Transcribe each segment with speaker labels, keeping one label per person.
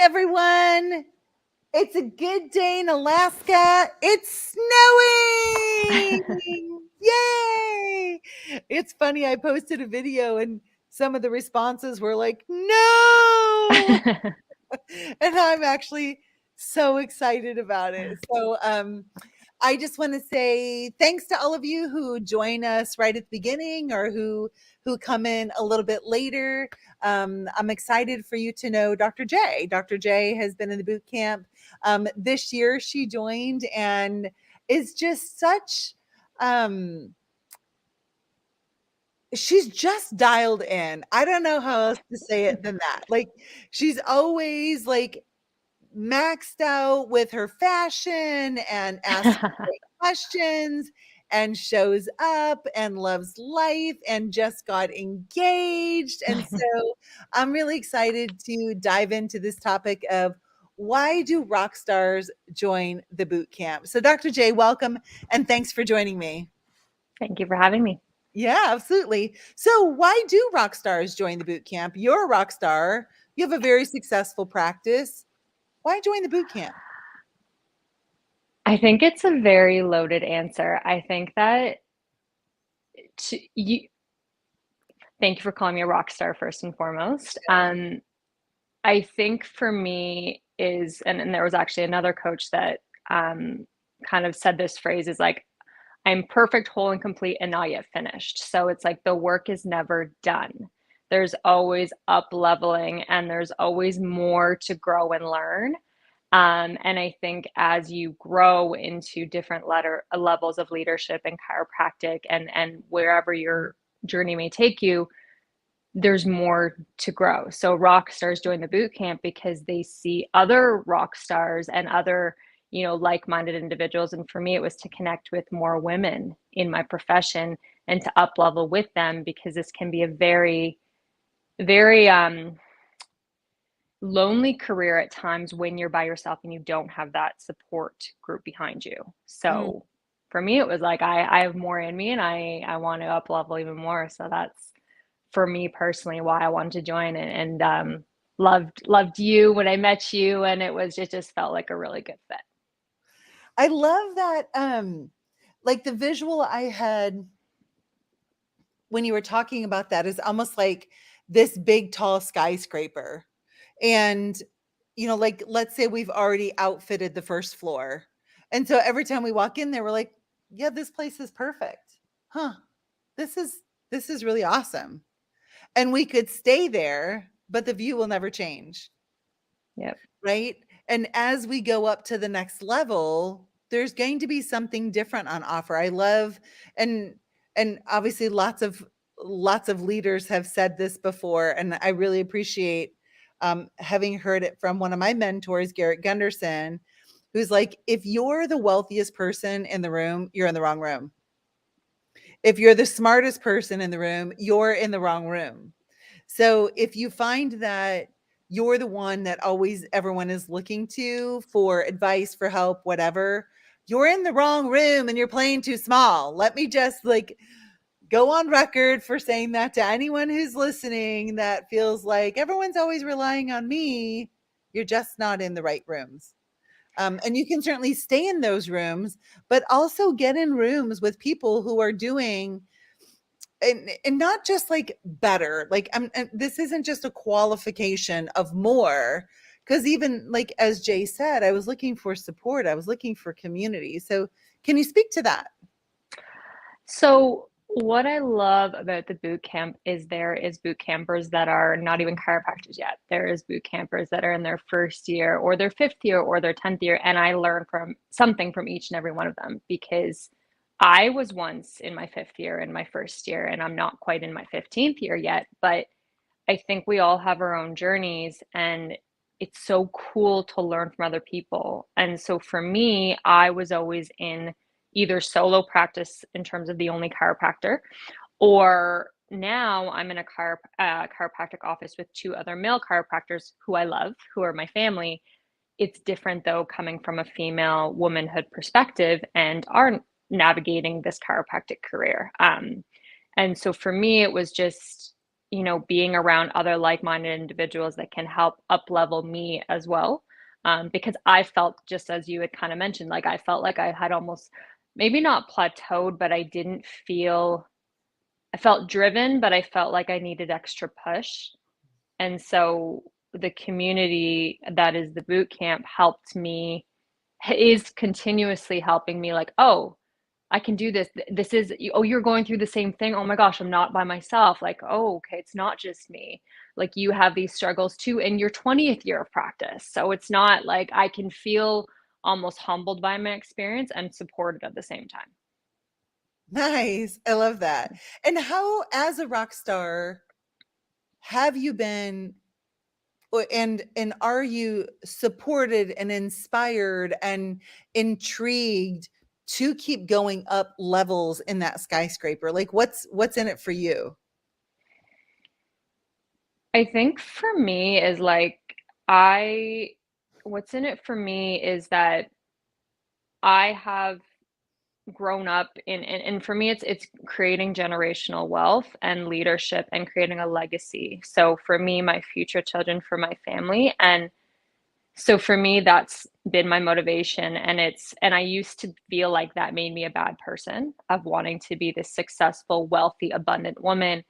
Speaker 1: everyone. It's a good day in Alaska. It's snowing. Yay. It's funny. I posted a video and some of the responses were like, no. And I'm actually so excited about it. So, I just want to say thanks to all of you who join us right at the beginning or who come in a little bit later. I'm excited for you to know Dr. J. Dr. J has been in the boot camp this year. She joined and is just such. She's just dialed in. I don't know how else to say it than that. Like she's always like maxed out with her fashion and asks great questions and shows up and loves life and just got engaged. And so I'm really excited to dive into this topic of why do rock stars join the boot camp? So, Dr. J, welcome and thanks for joining me.
Speaker 2: Thank you for having me.
Speaker 1: Yeah, absolutely. So, why do rock stars join the boot camp? You're a rock star, you have a very successful practice. Why join the boot camp?
Speaker 2: I think it's a very loaded answer. I think that thank you for calling me a rock star first and foremost. I think for me and there was actually another coach that kind of said this phrase is like, I'm perfect, whole, and complete, and not yet finished. So it's like the work is never done. There's always up leveling, and there's always more to grow and learn. And I think as you grow into different levels of leadership and chiropractic and wherever your journey may take you, there's more to grow. So rock stars join the boot camp because they see other rock stars and other, like-minded individuals. And for me, it was to connect with more women in my profession and to up level with them, because this can be a very, very lonely career at times when you're by yourself and you don't have that support group behind you. So for me, it was like, I have more in me and I want to up level even more. So that's for me personally why I wanted to join and loved you when I met you, and it just felt like a really good fit.
Speaker 1: I love that like the visual I had when you were talking about that is almost like this big tall skyscraper. And like let's say we've already outfitted the first floor. And so every time we walk in there we're like, yeah, this place is perfect. Huh. This is really awesome. And we could stay there, but the view will never change.
Speaker 2: Yep.
Speaker 1: Right? And as we go up to the next level, there's going to be something different on offer. I love and obviously lots of leaders have said this before, and I really appreciate having heard it from one of my mentors, Garrett Gunderson, who's like, if you're the wealthiest person in the room, you're in the wrong room. If you're the smartest person in the room, you're in the wrong room. So if you find that you're the one that always everyone is looking to for advice, for help, whatever, you're in the wrong room and you're playing too small. Let me just like go on record for saying that to anyone who's listening that feels like everyone's always relying on me. You're just not in the right rooms. And you can certainly stay in those rooms, but also get in rooms with people who are doing and not just like better, like and this isn't just a qualification of more, because even like as Jay said, I was looking for support, I was looking for community. So can you speak to that?
Speaker 2: So what I love about the boot camp is there is boot campers that are not even chiropractors yet. There is boot campers that are in their first year or their fifth year or their 10th year. And I learn from something from each and every one of them, because I was once in my fifth year in my first year, and I'm not quite in my 15th year yet, but I think we all have our own journeys, and it's so cool to learn from other people. And so for me, I was always in either solo practice in terms of the only chiropractor, or now I'm in a chiropractic office with two other male chiropractors who I love, who are my family. It's different though, coming from a female womanhood perspective and are navigating this chiropractic career. And so for me, it was just being around other like-minded individuals that can help up-level me as well. Because I felt, just as you had kind of mentioned, like I felt like I had almost maybe not plateaued, but I felt driven, but I felt like I needed extra push. And so the community that is the boot camp helped me, is continuously helping me, like, oh, I can do this. This is, oh, you're going through the same thing. Oh my gosh, I'm not by myself. Like, oh, okay, it's not just me. Like, you have these struggles too in your 20th year of practice. So it's not like, I can feel almost humbled by my experience and supported at the same time.
Speaker 1: Nice. I love that. And how, as a rock star, have you been and are you supported and inspired and intrigued to keep going up levels in that skyscraper? Like what's in it for you?
Speaker 2: I think for me is like, I, what's in it for me is that I have grown up and for me it's creating generational wealth and leadership and creating a legacy. So for me, my future children, for my family. And so for me, that's been my motivation. And I used to feel like that made me a bad person, of wanting to be this successful, wealthy, abundant woman.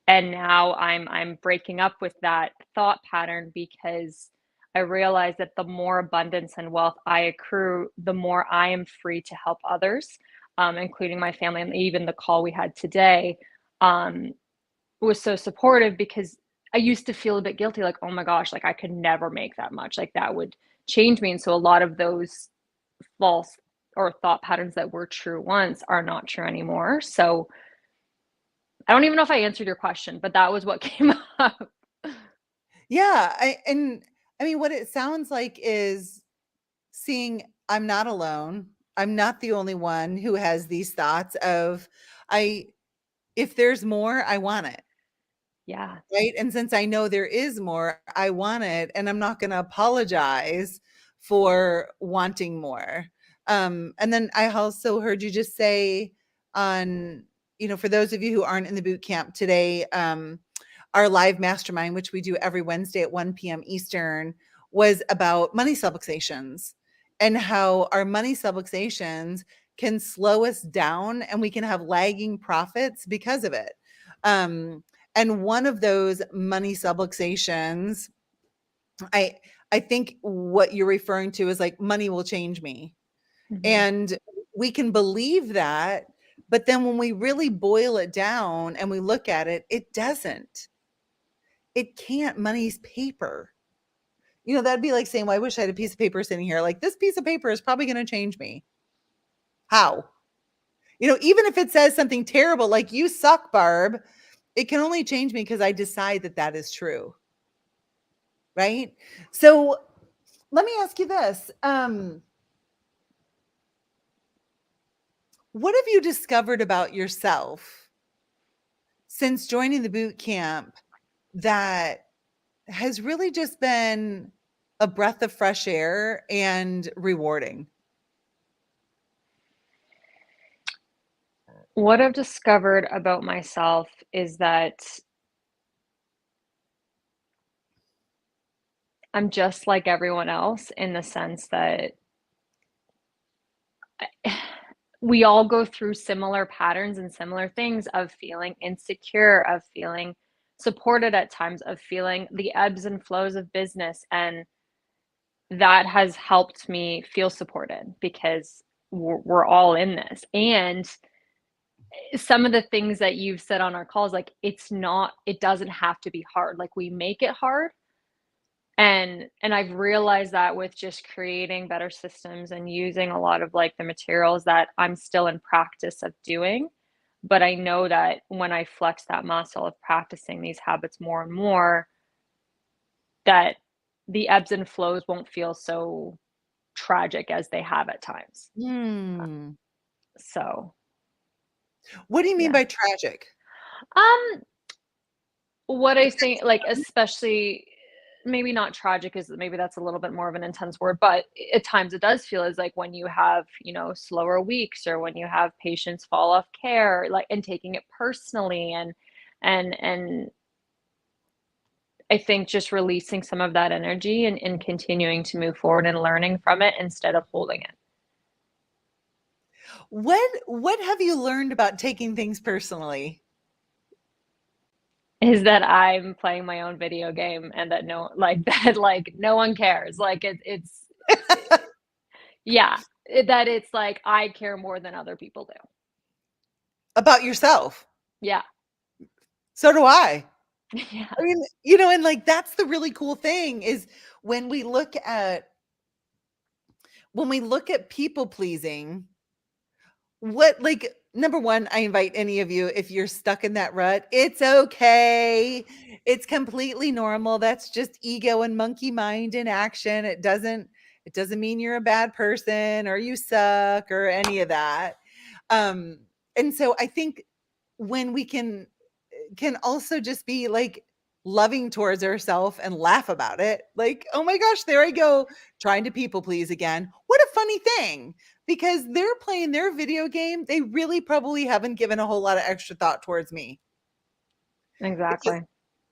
Speaker 2: And now I'm breaking up with that thought pattern, because I realize that the more abundance and wealth I accrue, the more I am free to help others, including my family. And even the call we had today, um, was so supportive, because I used to feel a bit guilty, like, oh my gosh, like I could never make that much, like that would change me. And so a lot of those false or thought patterns that were true once are not true anymore. So I don't even know if I answered your question, but that was what came up.
Speaker 1: Yeah, I mean what it sounds like is seeing I'm not alone. I'm not the only one who has these thoughts of I if there's more, I want it.
Speaker 2: Yeah.
Speaker 1: Right? And since I know there is more, I want it, and I'm not gonna apologize for wanting more. And then I also heard you just say on, for those of you who aren't in the boot camp today, our live mastermind, which we do every Wednesday at 1 p.m. Eastern, was about money subluxations and how our money subluxations can slow us down and we can have lagging profits because of it. And one of those money subluxations, I I think what you're referring to is like money will change me.
Speaker 2: Mhm.
Speaker 1: And we can believe that, but then when we really boil it down and we look at it, it doesn't. It can't. Money's paper. That'd be like saying, well, I wish I had a piece of paper sitting here. Like this piece of paper is probably going to change me. How? Even if it says something terrible, like you suck, Barb, it can only change me because I decide that that is true. Right? So let me ask you this. What have you discovered about yourself since joining the boot camp that has really just been a breath of fresh air and rewarding?
Speaker 2: What I've discovered about myself is that I'm just like everyone else, in the sense that we all go through similar patterns and similar things, of feeling insecure, of feeling supported at times, of feeling the ebbs and flows of business. And that has helped me feel supported, because we're all in this. And some of the things that you've said on our calls, like, it doesn't have to be hard. Like, we make it hard. And I've realized that with just creating better systems and using a lot of, like, the materials that I'm still in practice of doing. But I know that when I flex that muscle of practicing these habits more and more, that the ebbs and flows won't feel so tragic as they have at times.
Speaker 1: Hmm.
Speaker 2: So,
Speaker 1: What do you mean
Speaker 2: yeah.
Speaker 1: by tragic?
Speaker 2: Um, what I think, like, especially, maybe not tragic, is maybe that's a little bit more of an intense word, but at times it does feel as like when you have, slower weeks, or when you have patients fall off care, like, and taking it personally, and I think just releasing some of that energy and continuing to move forward and learning from it instead of holding it.
Speaker 1: What have you learned about taking things personally?
Speaker 2: Is that I'm playing my own video game and that no like that like no one cares. Like it's yeah, that it's like I care more than other people do.
Speaker 1: About yourself.
Speaker 2: Yeah.
Speaker 1: So do I.
Speaker 2: Yeah.
Speaker 1: I mean, and like that's the really cool thing is when we look at people pleasing, what like number one, I invite any of you, if you're stuck in that rut, it's okay. It's completely normal. That's just ego and monkey mind in action. It doesn't mean you're a bad person or you suck or any of that. And so I think when we can also just be like loving towards ourselves and laugh about it. Like, oh my gosh, there I go, trying to people please again. What a funny thing, because they're playing their video game. They really probably haven't given a whole lot of extra thought towards me. Because
Speaker 2: Exactly.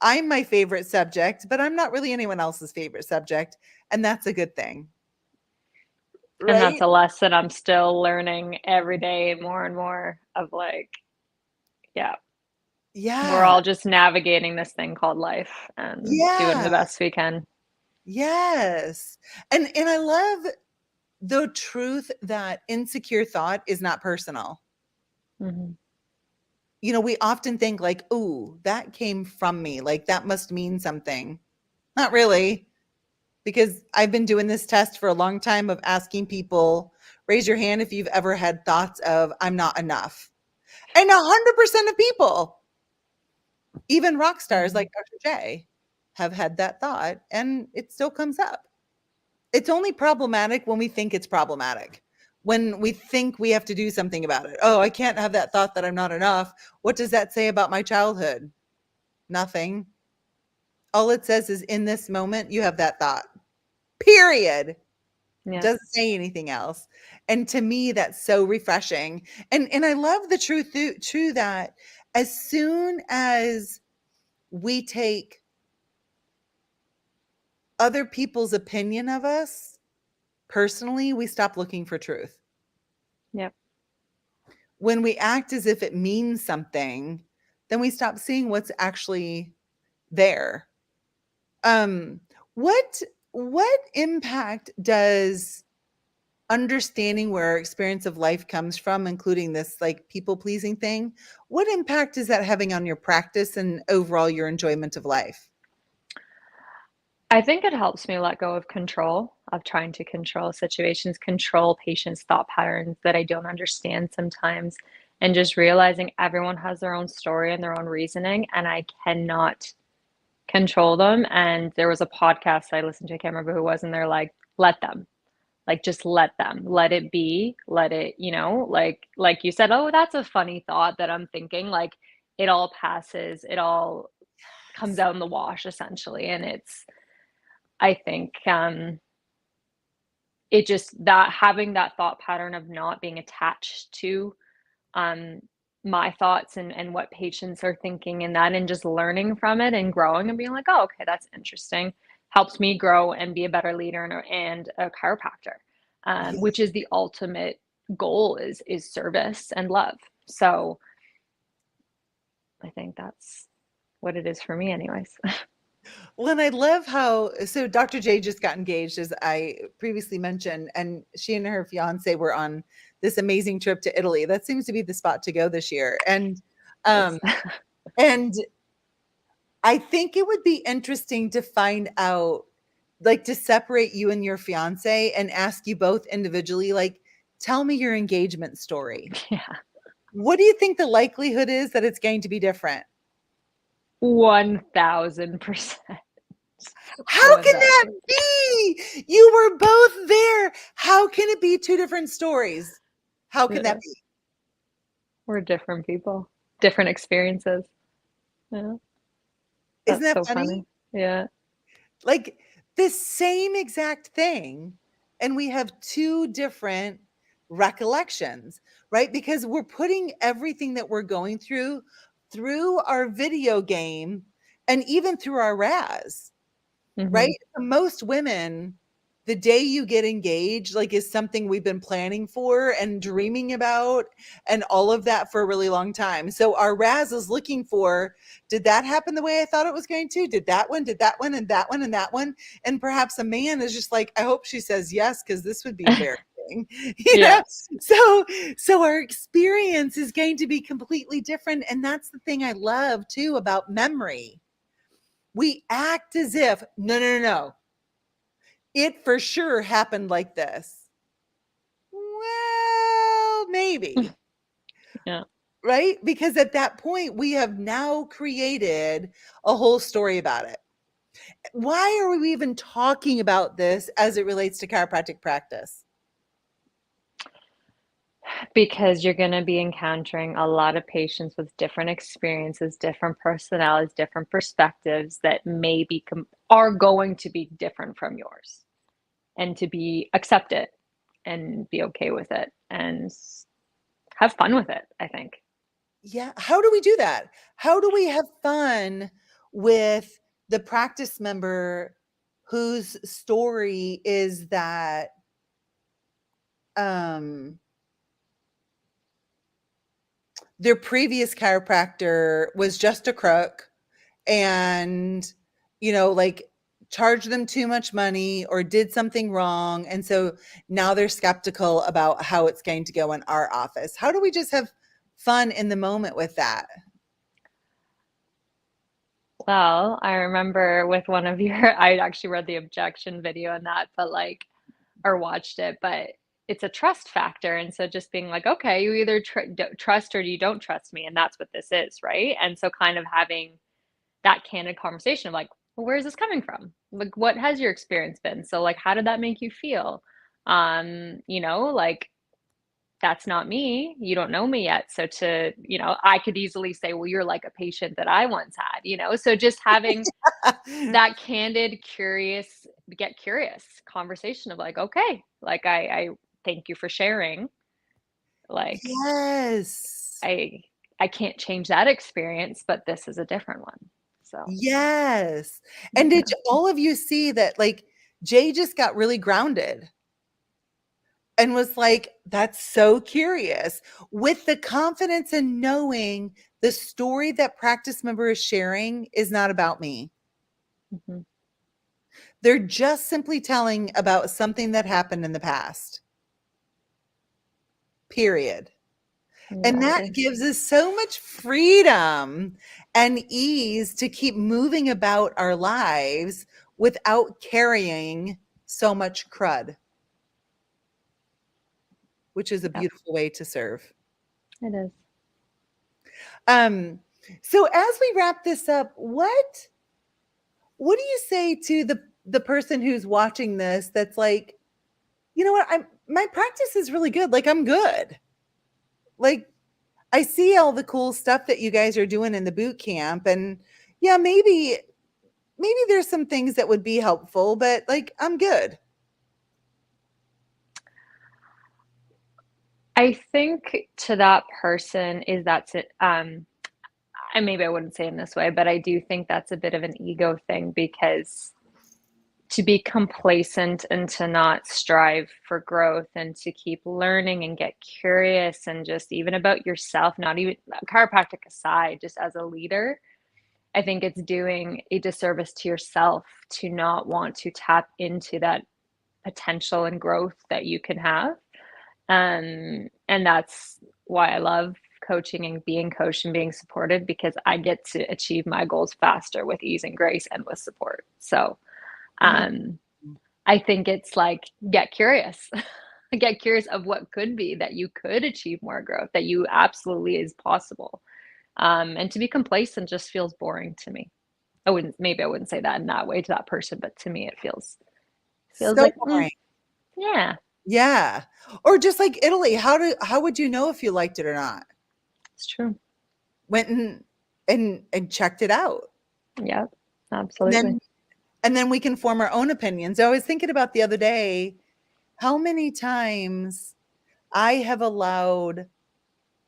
Speaker 1: I'm my favorite subject, but I'm not really anyone else's favorite subject. And that's a good thing.
Speaker 2: And that's
Speaker 1: Right?
Speaker 2: a lesson I'm still learning every day more and more of like, yeah, we're
Speaker 1: Yeah.
Speaker 2: all just navigating this thing called life and doing
Speaker 1: Yeah.
Speaker 2: the best we can.
Speaker 1: Yes. And I love the truth that insecure thought is not personal.
Speaker 2: Mhm.
Speaker 1: We often think like, "Ooh, that came from me. Like that must mean something." Not really, because I've been doing this test for a long time of asking people, raise your hand if you've ever had thoughts of I'm not enough. And 100% of people, even rock stars
Speaker 2: Mhm.
Speaker 1: like Dr. J, have had that thought and it still comes up. It's only problematic when we think it's problematic. When we think we have to do something about it. Oh, I can't have that thought that I'm not enough. What does that say about my childhood? Nothing. All it says is in this moment, you have that thought. Period.
Speaker 2: Yeah.
Speaker 1: Doesn't say anything else. And to me, that's so refreshing. And I love the truth true that as soon as we take other people's opinion of us personally, we stop looking for truth.
Speaker 2: Yep.
Speaker 1: When we act as if it means something, then we stop seeing what's actually there. Um, what what impact does understanding where our experience of life comes from, including this like people pleasing thing, what impact is that having on your practice and overall your enjoyment of life?
Speaker 2: I think it helps me let go of control, of trying to control situations, control patients' thought patterns that I don't understand sometimes, and just realizing everyone has their own story and their own reasoning, and I cannot control them. And there was a podcast I listened to, I can't remember who it was, and they're like, let them. Like just let them. Let it be. Let it, like you said, oh, that's a funny thought that I'm thinking. Like it all passes, it all comes out in the wash essentially. And it's I think it just that having that thought pattern of not being attached to um, my thoughts and what patients are thinking and that, and just learning from it and growing and being like, oh, okay, that's interesting, helps me grow and be a better leader and a chiropractor,
Speaker 1: Yeah.
Speaker 2: which is the ultimate goal is service and love. So I think that's what it is for me, anyways.
Speaker 1: Well, and I love how so Dr. J just got engaged, as I previously mentioned, and she and her fiance were on this amazing trip to Italy. That seems to be the spot to go this year.
Speaker 2: Is
Speaker 1: Um, and I think it would be interesting to find out, like, to separate you and your fiance and ask you both individually, like, tell me your engagement story.
Speaker 2: yeah,
Speaker 1: What do you think the likelihood is that it's going to be different?
Speaker 2: 1000%.
Speaker 1: How can that
Speaker 2: 1000.
Speaker 1: be? You were both there. How can it be two different stories? How can that
Speaker 2: Yeah.
Speaker 1: be?
Speaker 2: We're different people, different experiences. Yeah,
Speaker 1: Isn't
Speaker 2: that's
Speaker 1: that
Speaker 2: so
Speaker 1: funny?
Speaker 2: funny. Yeah.
Speaker 1: Like the same exact thing, and we have two different recollections, right? Because we're putting everything that we're going through our video game and even through our RAS, right?
Speaker 2: Mhm.
Speaker 1: Most women, the day you get engaged, like, is something we've been planning for and dreaming about and all of that for a really long time. So our RAS is looking for, did that happen the way I thought it was going to? Did that one, and that one, and that one? And perhaps a man is just like, I hope she says yes, because this would be embarrassing. You know?
Speaker 2: Yes.
Speaker 1: So our experience is going to be completely different. And that's the thing I love too about memory. We act as if, no. It for sure happened like this. Well, maybe,
Speaker 2: Yeah.
Speaker 1: right? Because at that point, we have now created a whole story about it. Why are we even talking about this as it relates to chiropractic practice?
Speaker 2: Because you're gonna be encountering a lot of patients with different experiences, different personalities, different perspectives that may be are going to be different from yours, and to be accept it and be okay with it and have fun with it, I think.
Speaker 1: Yeah. How do we do that? How do we have fun with the practice member whose story is that um their previous chiropractor was just a crook and, like, charged them too much money or did something wrong, and so now they're skeptical about how it's going to go in our office? How do we just have fun in the moment with that?
Speaker 2: Well, I remember with one of your I actually read the objection video on that, but, like or watched it, but it's a trust factor, and so just being like, "Okay, you either trust or you don't trust me, and that's what this is," right? And so kind of having that candid conversation of like, "Well, where is this coming from? Like, what has your experience been? So, like, how did that make you feel?" Like, "That's not me. You don't know me yet." So I could easily say, "Well, you're like a patient that I once had," you know? So just having that candid, curious get curious conversation of like, "Okay, like, I thank you for sharing. Like,
Speaker 1: Yes.
Speaker 2: I I can't change that experience, but this is a different one." So,
Speaker 1: Yes. And did
Speaker 2: yeah.
Speaker 1: all of you see that, like, Jay just got really grounded and was like, "That's so curious," with the confidence in knowing the story that practice member is sharing is not about me.
Speaker 2: Mhm.
Speaker 1: They're just simply telling about something that happened in the past, period. And
Speaker 2: Yeah,
Speaker 1: that
Speaker 2: it is.
Speaker 1: gives us so much freedom and ease to keep moving about our lives without carrying so much crud, which is a
Speaker 2: Yep,
Speaker 1: beautiful way to serve.
Speaker 2: it is.
Speaker 1: Um, so as we wrap this up, what do you say to the person who's watching this that's like, you know what, I'm my practice is really good. Like, I'm good. Like, I see all the cool stuff that you guys are doing in the boot camp, and yeah, maybe there's some things that would be helpful, but like, I'm good.
Speaker 2: I think to that person is that's it, and maybe I wouldn't say in this way, but I do think that's a bit of an ego thing because to be complacent and to not strive for growth and to keep learning and get curious and just even about yourself, not even chiropractic aside, just as a leader, I think it's doing a disservice to yourself to not want to tap into that potential and growth that you can have. And that's why I love coaching and being coached and being supported because I get to achieve my goals faster with ease and grace and with support. So,
Speaker 1: Mm,
Speaker 2: um, I think it's like get curious. Get curious of what could be that you could achieve more growth, that you absolutely is possible. And to be complacent just feels boring to me. I wouldn't say that in that way to that person, but to me it feels
Speaker 1: so
Speaker 2: like
Speaker 1: boring.
Speaker 2: yeah,
Speaker 1: Yeah. Or just like Italy, how would you know if you liked it or not?
Speaker 2: it's true.
Speaker 1: Went and checked it out.
Speaker 2: Yeah,
Speaker 1: And
Speaker 2: absolutely.
Speaker 1: then we can form our own opinions. I was thinking about the other day how many times I have allowed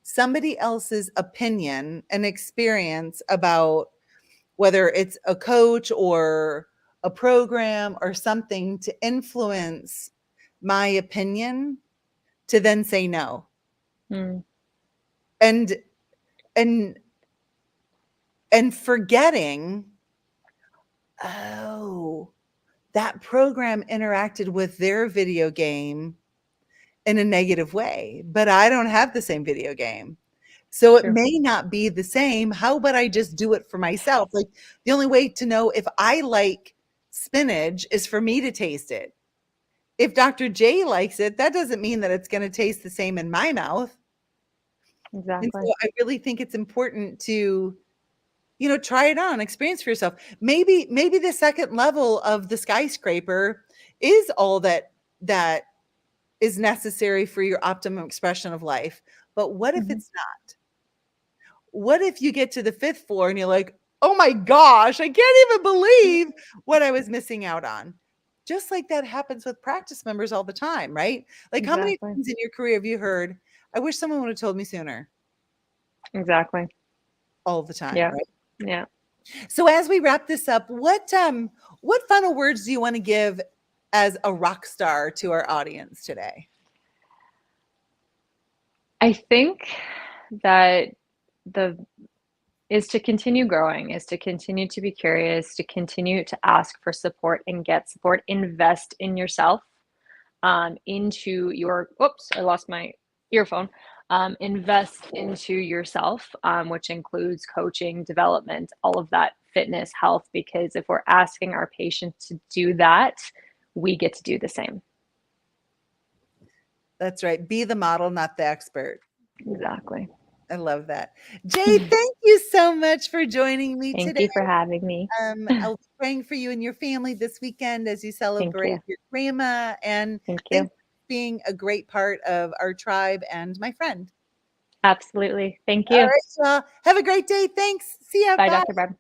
Speaker 1: somebody else's opinion and experience about whether it's a coach or a program or something to influence my opinion, to then say no.
Speaker 2: Mm.
Speaker 1: And and and forgetting, oh, that program interacted with their video game in a negative way, but I don't have the same video game. So it
Speaker 2: True.
Speaker 1: may not be the same. How about I just do it for myself? Like, the only way to know if I like spinach is for me to taste it. If Dr. J likes it, that doesn't mean that it's going to taste the same in my mouth. And
Speaker 2: Exactly.
Speaker 1: so I really think it's important to, try it on, experience for yourself. Maybe the second level of the skyscraper is all that is necessary for your optimum expression of life. But what if
Speaker 2: Mhm.
Speaker 1: it's not? What if you get to the fifth floor and you're like, oh my gosh, I can't even believe what I was missing out on? Just like that happens with practice members all the time, right? Like, how many
Speaker 2: Exactly.
Speaker 1: times in your career have you heard, I wish someone would have told me sooner?
Speaker 2: Exactly.
Speaker 1: All the time,
Speaker 2: Yeah.
Speaker 1: right?
Speaker 2: Yeah.
Speaker 1: So as we wrap this up, what final words do you want to give as a rock star to our audience today?
Speaker 2: I think that the is to continue growing, is to continue to be curious, to continue to ask for support and get support, invest in yourself, into your whoops, I lost my earphone. Invest into yourself, which includes coaching, development, all of that, fitness, health, because if we're asking our patients to do that, we get to do the same.
Speaker 1: That's right. Be the model, not the expert.
Speaker 2: Exactly.
Speaker 1: I love that. Jay, thank you so much for joining me
Speaker 2: Thank
Speaker 1: today.
Speaker 2: you for having me.
Speaker 1: I'll be praying for you and your family this weekend as you
Speaker 2: Thank you.
Speaker 1: celebrate your grandma. And
Speaker 2: Thank
Speaker 1: thanks
Speaker 2: you.
Speaker 1: for being a great part of our tribe and my friend.
Speaker 2: Absolutely. Thank
Speaker 1: All
Speaker 2: you.
Speaker 1: right, y'all. Have a great day. Thanks. See ya.
Speaker 2: Bye,
Speaker 1: Bye.
Speaker 2: Dr. Barb.